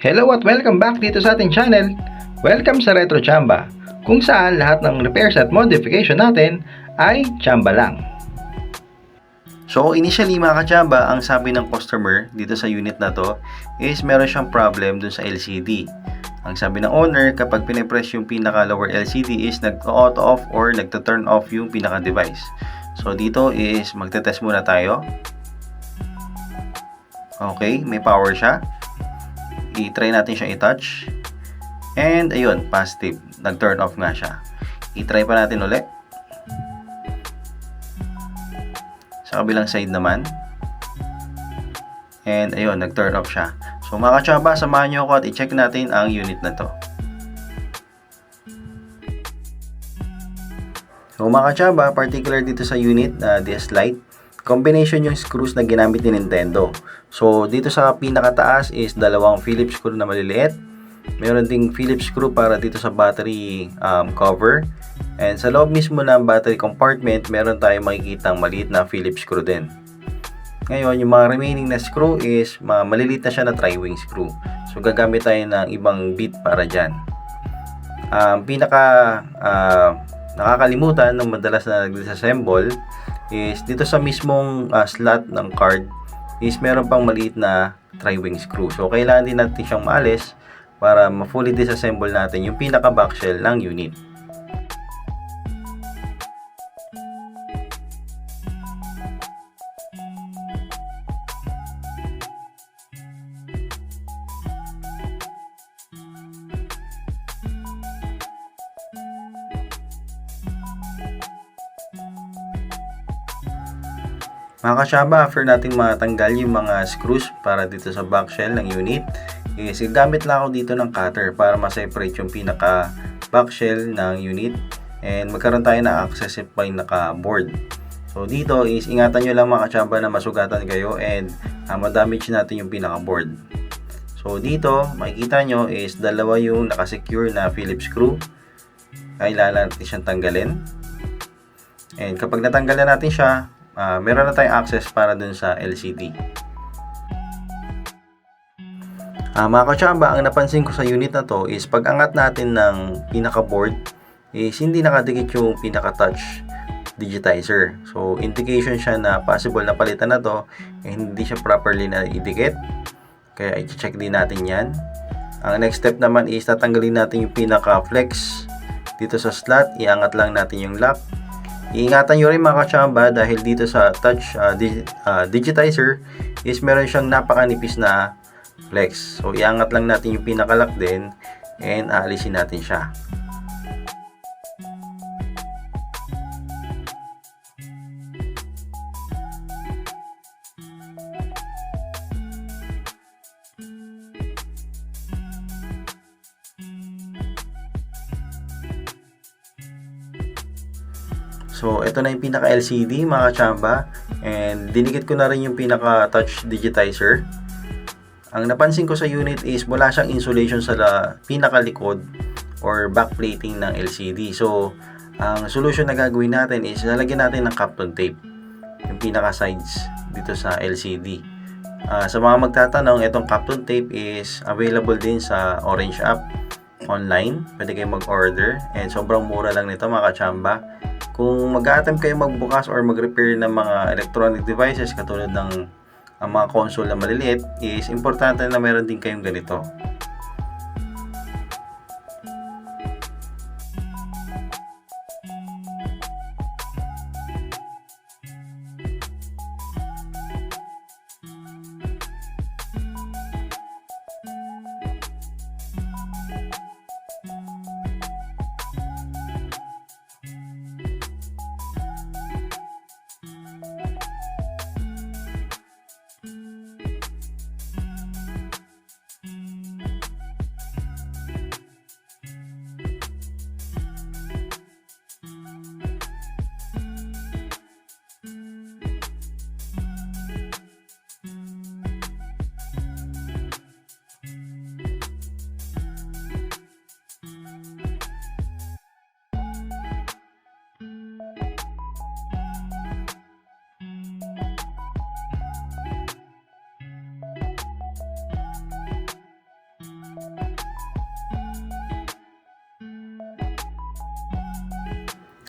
Hello at welcome back dito sa ating channel. Welcome sa Retro Chamba, kung saan lahat ng repairs at modification natin ay chamba lang. So initially mga kachamba, ang sabi ng customer dito sa unit na to is meron siyang problem dun sa LCD. Ang sabi ng owner, kapag pinipress yung pinaka lower LCD is nag-auto off or nagta-turn off yung pinaka device. So dito is magte-test muna tayo. Okay, may power siya. I-try natin siya i-touch. And ayun, positive. Nag-turn off nga siya. I-try pa natin ulit. Sa kabilang side naman. And ayun, nag-turn off siya. So mga kachamba, samahan nyo ako at i-check natin ang unit na to. So mga kachamba, particular dito sa unit na DS Lite, combination yung screws na ginamit ni Nintendo. So dito sa pinakataas is dalawang Phillips screw na maliliit. Meron ding Phillips screw para dito sa battery cover. And sa loob mismo ng battery compartment, meron tayong makikitang maliit na Phillips screw din. Ngayon, yung mga remaining na screw is maliliit na siya na tri-wing screw. So gagamit tayo ng ibang bit para dyan. Nakakalimutan ng madalas na nag-disassemble is dito sa mismong slot ng card is meron pang maliit na tri-wing screw. So kailangan din natin siyang maalis para ma-fully disassemble natin yung pinaka back shell ng unit. Mga kachamba, after nating matanggal yung mga screws para dito sa back shell ng unit, is gamit lang ako dito ng cutter para ma-separate yung pinaka back shell ng unit and magkaroon tayo ng access sa pinaka board. So dito is ingatan nyo lang mga kachamba na masugatan kayo and ma-damage natin yung pinaka board. So dito makikita nyo is dalawa yung nakasecure na Phillips screw. Kailangan natin siyang tanggalin. And kapag natanggal na natin siya, meron na tayong access para dun sa LCD. Mga kachamba, ang napansin ko sa unit na to is pag angat natin ng pinaka board is hindi nakadikit yung pinaka touch digitizer. So indication siya na possible na palitan na to and hindi siya properly na idikit. Kaya i-check din natin yan. Ang next step naman is tatanggalin natin yung pinaka flex dito sa slot. Iangat lang natin yung lock. Iingatan nyo rin mga kachamba dahil dito sa touch digitizer is meron siyang napakanipis na flex. So iangat lang natin yung pinaka-lock din and aalisin natin siya. So, ito na yung pinaka LCD mga kachamba and dinikit ko na rin yung pinaka touch digitizer. Ang napansin ko sa unit is wala siyang insulation sa pinaka likod or backplating ng LCD. So, ang solution na gagawin natin is lalagyan natin ng Kapton tape yung pinaka sides dito sa LCD. Sa mga magtatanong, itong Kapton tape is available din sa Orange app online. Pwede kayong mag-order and sobrang mura lang nito mga kachamba. Kung mag-attempt kayo magbukas or mag-repair ng mga electronic devices katulad ng mga console na maliliit, is importante na meron din kayong ganito.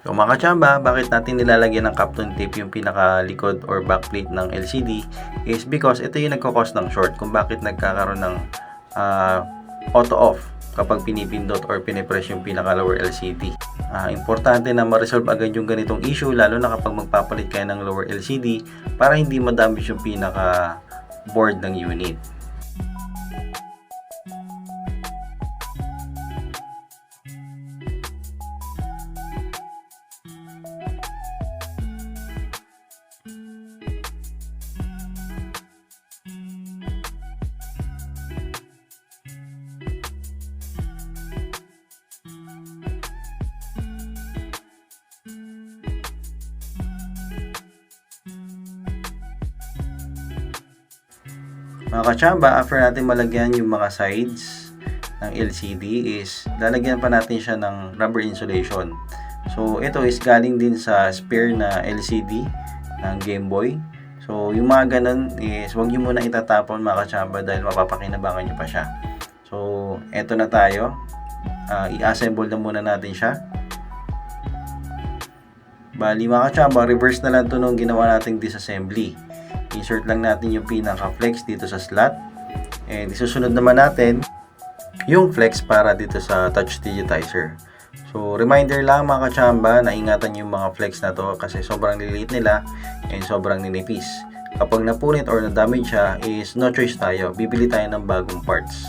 So mga kachamba, bakit natin nilalagyan ng Kapton tape yung pinakalikod or backplate ng LCD is because ito yung nagkakos ng short kung bakit nagkakaroon ng auto off kapag pinipindot or pinipress yung pinaka lower LCD. Importante na ma-resolve agad yung ganitong issue lalo na kapag magpapalit kayo ng lower LCD para hindi ma-damage yung pinaka board ng unit. Mga kachamba, after natin malagyan yung mga sides ng LCD is lalagyan pa natin siya ng rubber insulation. So ito is galing din sa spare na LCD ng Game Boy. So yung mga ganun is wag nyo muna itatapon mga kachamba dahil mapapakinabangan nyo pa siya. So eto na tayo, i-assemble na muna natin siya. Bali mga kachamba, reverse na lang ito nung ginawa nating disassembly. Insert lang natin yung pinaka-flex dito sa slot. And isusunod naman natin yung flex para dito sa touch digitizer. So reminder lang mga kachamba na ingatan yung mga flex na to kasi sobrang liliit nila and sobrang ninipis. Kapag napunit or na-damage siya is no choice tayo. Bibili tayo ng bagong parts.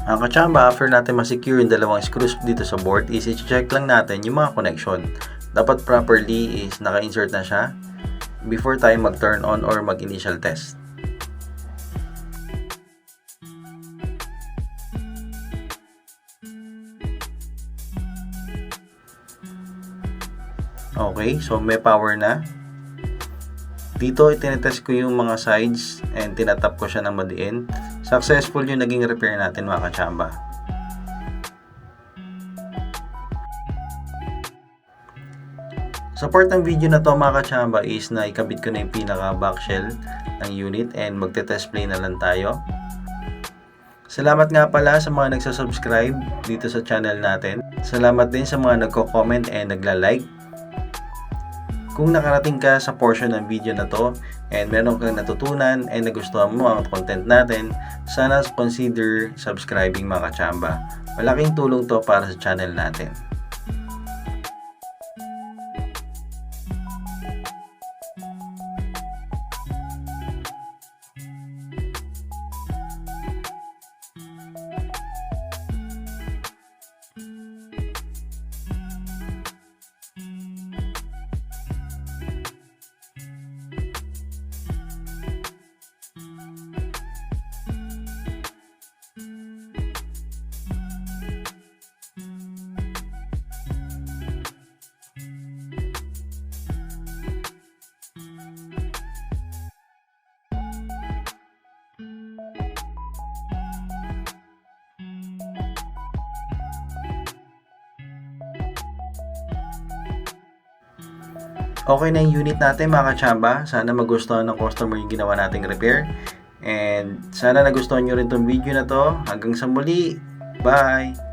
Ang kachamba, after natin ma-secure yung dalawang screws dito sa board is i-check lang natin yung mga connection. Dapat properly is naka-insert na siya before tayo mag-turn on or mag-initial test. Okay, so may power na. Dito itinetest ko yung mga sides and tinatap ko siya ng madiin. Successful yung naging repair natin mga kachamba. Sa part ng video na to mga kachamba is na ikabit ko na yung pinaka back shell ng unit and magte-test play na lang tayo. Salamat nga pala sa mga nagsasubscribe dito sa channel natin. Salamat din sa mga nagko-comment and nagla-like. Kung nakarating ka sa portion ng video na to and meron kang natutunan and nagustuhan mo ang content natin, sana consider subscribing mga kachamba. Malaking tulong to para sa channel natin. Okay na yung unit natin mga kachamba. Sana magustuhan ng customer yung ginawa nating repair. And sana nagustuhan nyo rin tong video na to. Hanggang sa muli. Bye!